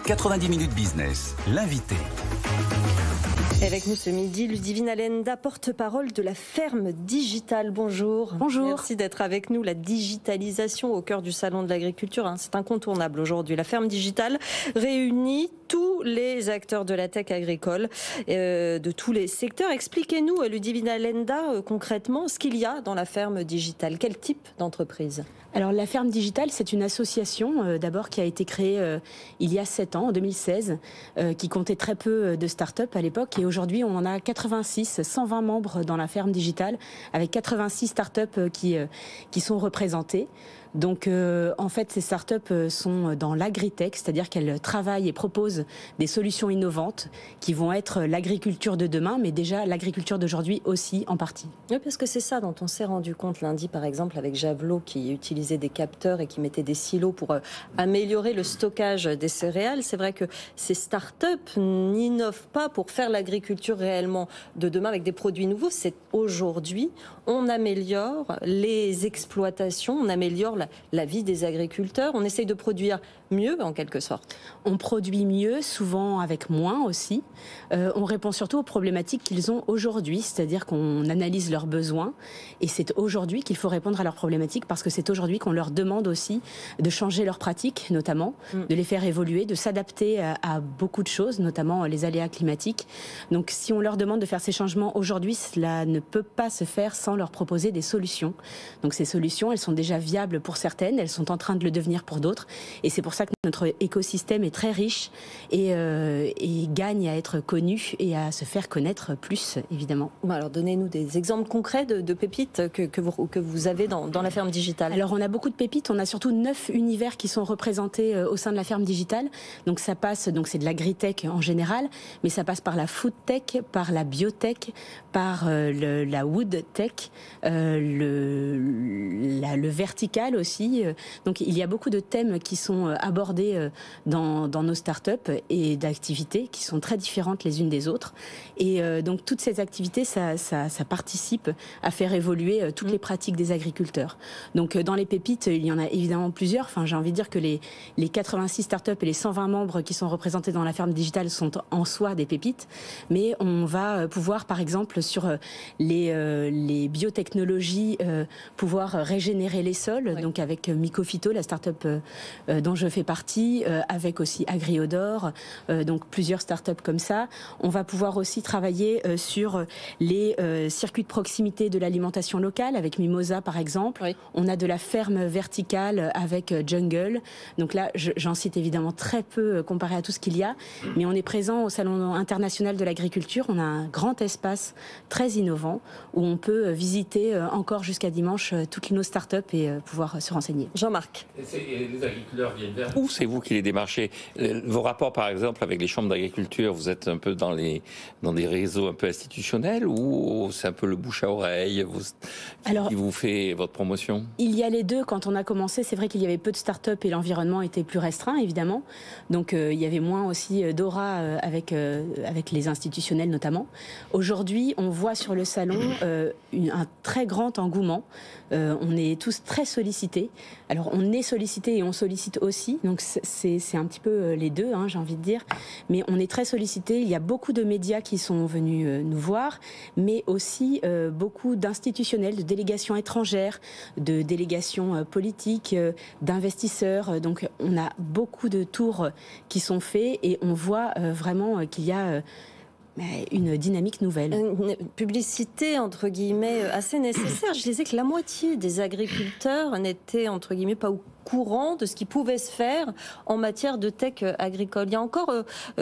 90 minutes business, l'invité. Avec nous ce midi, Ludivine Allenda, porte-parole de la ferme digitale. Bonjour. Bonjour. Merci d'être avec nous. La digitalisation au cœur du salon de l'agriculture, c'est incontournable aujourd'hui. La ferme digitale réunit tous les acteurs de la tech agricole, de tous les secteurs. Expliquez-nous, Ludivine Allenda, concrètement, ce qu'il y a dans la ferme digitale. Quel type d'entreprise ? Alors la ferme digitale, c'est une association d'abord qui a été créée il y a 7 ans, en 2016, qui comptait très peu de start-up à l'époque. Et aujourd'hui, on en a 86, 120 membres dans la ferme digitale, avec 86 start-up qui sont représentées. Donc en fait, ces startups sont dans l'agritech, c'est-à-dire qu'elles travaillent et proposent des solutions innovantes qui vont être l'agriculture de demain, mais déjà l'agriculture d'aujourd'hui aussi en partie. Oui, parce que c'est ça dont on s'est rendu compte lundi, par exemple, avec Javelot, qui utilisait des capteurs et qui mettait des silos pour améliorer le stockage des céréales. C'est vrai que ces startups n'innovent pas pour faire l'agriculture réellement de demain avec des produits nouveaux. C'est aujourd'hui, on améliore les exploitations, on améliore la vie des agriculteurs. On essaye de produire mieux, en quelque sorte. On produit mieux, souvent avec moins aussi. On répond surtout aux problématiques qu'ils ont aujourd'hui, c'est-à-dire qu'on analyse leurs besoins. Et c'est aujourd'hui qu'il faut répondre à leurs problématiques, parce que c'est aujourd'hui qu'on leur demande aussi de changer leurs pratiques, notamment, de les faire évoluer, de s'adapter à beaucoup de choses, notamment les aléas climatiques. Donc si on leur demande de faire ces changements aujourd'hui, cela ne peut pas se faire sans leur proposer des solutions. Donc ces solutions, elles sont déjà viables pour certaines, elles sont en train de le devenir pour d'autres. Et c'est pour ça que notre écosystème est très riche et gagne à être connu et à se faire connaître plus, évidemment. Bon, alors donnez-nous des exemples concrets de pépites que vous avez dans la ferme digitale. Alors on a beaucoup de pépites, on a surtout 9 univers qui sont représentés au sein de la ferme digitale. Donc ça passe, donc c'est de l'agritech en général, mais ça passe par la foodtech, par la biotech, par la woodtech, le vertical aussi. Donc il y a beaucoup de thèmes qui sont abordés dans nos startups et d'activités qui sont très différentes les unes des autres. Et donc toutes ces activités, ça participe à faire évoluer toutes les pratiques des agriculteurs. Donc dans les pépites, il y en a évidemment plusieurs. Enfin, j'ai envie de dire que les 86 startups et les 120 membres qui sont représentés dans la ferme digitale sont en soi des pépites. Mais on va pouvoir, par exemple, sur les biotechnologies, pouvoir régénérer les sols. Oui. Donc avec Mycophyto, la startup dont je fais partie, avec aussi Agriodor, donc plusieurs startups comme ça. On va pouvoir aussi travailler sur les circuits de proximité de l'alimentation locale, avec Mimosa par exemple. Oui. On a de la ferme verticale avec Jungle. Donc là, j'en cite évidemment très peu comparé à tout ce qu'il y a, mais on est présent au Salon international de l'agriculture. On a un grand espace très innovant où on peut visiter encore jusqu'à dimanche toutes nos startups et pouvoir se renseigner. Jean-Marc. Les agriculteurs viennent vers vous, c'est vous qui les démarchez. Vos rapports, par exemple, avec les chambres d'agriculture, vous êtes un peu dans des réseaux un peu institutionnels ou c'est un peu le bouche à oreille qui vous fait votre promotion? Il y a les deux. Quand on a commencé, c'est vrai qu'il y avait peu de startups et l'environnement était plus restreint, évidemment. Donc il y avait moins aussi d'aura avec les institutionnels notamment. Aujourd'hui, on voit sur le salon un très grand engouement. On est tous très sollicités. Alors on est sollicités et on sollicite aussi, donc c'est un petit peu les deux, j'ai envie de dire. Mais on est très sollicités. Il y a beaucoup de médias qui sont venus nous voir, mais aussi beaucoup d'institutionnels, de délégations étrangères, de délégations politiques, d'investisseurs. Donc on a beaucoup de tours qui sont faits et on voit vraiment qu'il y a une dynamique nouvelle. Une publicité, entre guillemets, assez nécessaire. Je disais que la moitié des agriculteurs n'étaient, entre guillemets, pas au courant de ce qui pouvait se faire en matière de tech agricole. Il y a encore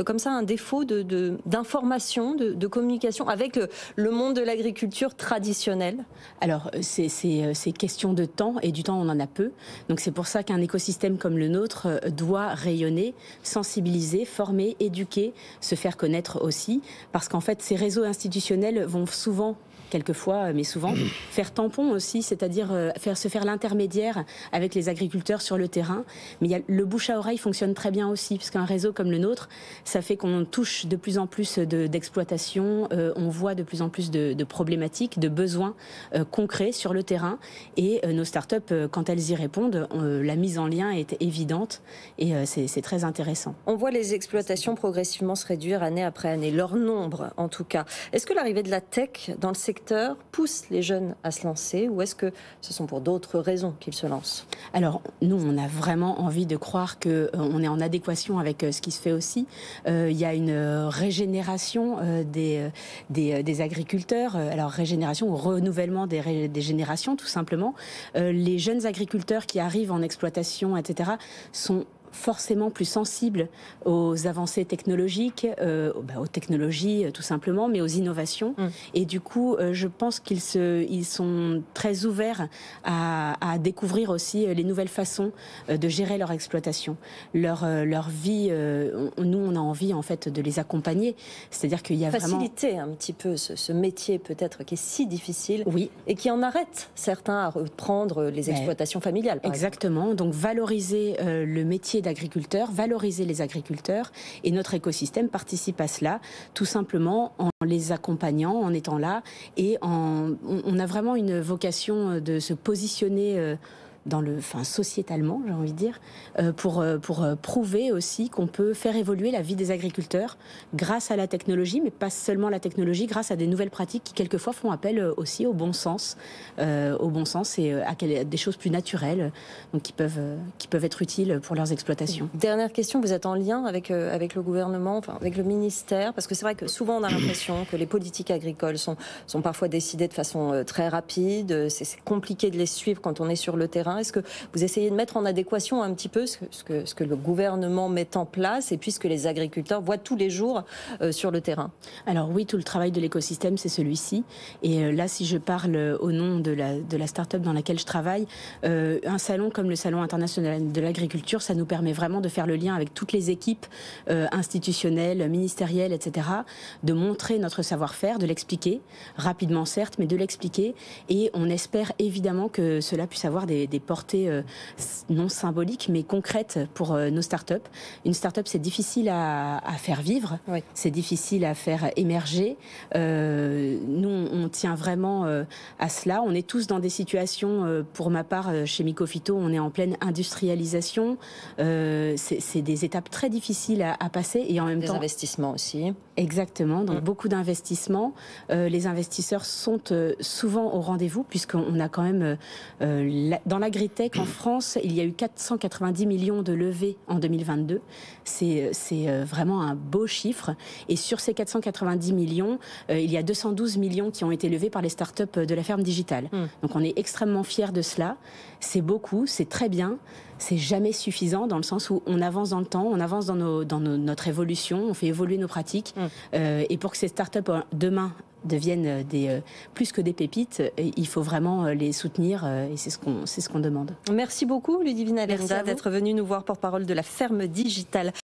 comme ça un défaut d'information, de communication avec le monde de l'agriculture traditionnelle. Alors c'est question de temps et du temps on en a peu. Donc c'est pour ça qu'un écosystème comme le nôtre doit rayonner, sensibiliser, former, éduquer, se faire connaître aussi. Parce qu'en fait ces réseaux institutionnels vont souvent quelquefois, mais souvent, faire tampon aussi, c'est-à-dire se faire l'intermédiaire avec les agriculteurs sur le terrain. Mais le bouche à oreille fonctionne très bien aussi, parce qu'un réseau comme le nôtre, ça fait qu'on touche de plus en plus d'exploitations, on voit de plus en plus de problématiques, de besoins concrets sur le terrain. Et nos startups, quand elles y répondent, la mise en lien est évidente et c'est très intéressant. On voit les exploitations progressivement se réduire année après année, leur nombre en tout cas. Est-ce que l'arrivée de la tech dans le secteur pousse les jeunes à se lancer ou est-ce que ce sont pour d'autres raisons qu'ils se lancent? Alors nous, on a vraiment envie de croire qu'on est en adéquation avec ce qui se fait aussi. Il y a une régénération des agriculteurs, alors régénération ou renouvellement des générations tout simplement. Les jeunes agriculteurs qui arrivent en exploitation, etc., sont forcément plus sensibles aux avancées technologiques, aux technologies tout simplement, mais aux innovations. Et du coup, je pense qu'ils sont très ouverts à découvrir aussi les nouvelles façons de gérer leur exploitation. Leur vie, nous, on a envie en fait de les accompagner. C'est-à-dire qu'il y a faciliter un petit peu ce métier peut-être qui est si difficile, oui, et qui en arrête certains à reprendre les exploitations familiales. Exactement. Donc valoriser le métier d'agriculteur, valoriser les agriculteurs, et notre écosystème participe à cela, tout simplement en les accompagnant, en étant là, et on a vraiment une vocation de se positionner sociétalement, j'ai envie de dire, pour prouver aussi qu'on peut faire évoluer la vie des agriculteurs grâce à la technologie, mais pas seulement la technologie, grâce à des nouvelles pratiques qui quelquefois font appel aussi au bon sens et à des choses plus naturelles, donc qui peuvent être utiles pour leurs exploitations. Dernière question, vous êtes en lien avec le gouvernement, avec le ministère, parce que c'est vrai que souvent on a l'impression que les politiques agricoles sont parfois décidées de façon très rapide, c'est compliqué de les suivre quand on est sur le terrain. Est-ce que vous essayez de mettre en adéquation un petit peu ce que le gouvernement met en place et puis ce que les agriculteurs voient tous les jours sur le terrain? Alors oui, tout le travail de l'écosystème, c'est celui-ci. Et là, si je parle au nom de la start-up dans laquelle je travaille, un salon comme le Salon international de l'agriculture, ça nous permet vraiment de faire le lien avec toutes les équipes institutionnelles, ministérielles, etc., de montrer notre savoir-faire, de l'expliquer, rapidement certes, mais de l'expliquer. Et on espère évidemment que cela puisse avoir des portée non symbolique mais concrète pour nos startups. Une startup, c'est difficile à faire vivre, oui. C'est difficile à faire émerger. Nous, on tient vraiment à cela. On est tous dans des situations, pour ma part, chez Mycophyto, on est en pleine industrialisation. C'est des étapes très difficiles à passer et en même temps... Des investissements aussi. Exactement, donc beaucoup d'investissements. Les investisseurs sont souvent au rendez-vous puisqu'on a quand même, dans l'agritech en France, il y a eu 490 millions de levées en 2022. C'est vraiment un beau chiffre. Et sur ces 490 millions, il y a 212 millions qui ont été levés par les startups de la ferme digitale. Donc on est extrêmement fiers de cela. C'est beaucoup, c'est très bien. C'est jamais suffisant dans le sens où on avance dans le temps, on avance dans notre évolution, on fait évoluer nos pratiques. Et pour que ces startups demain deviennent plus que des pépites, il faut vraiment les soutenir et c'est ce qu'on demande. Merci beaucoup Ludivine Aversa d'être venue nous voir, porte-parole de la ferme digitale.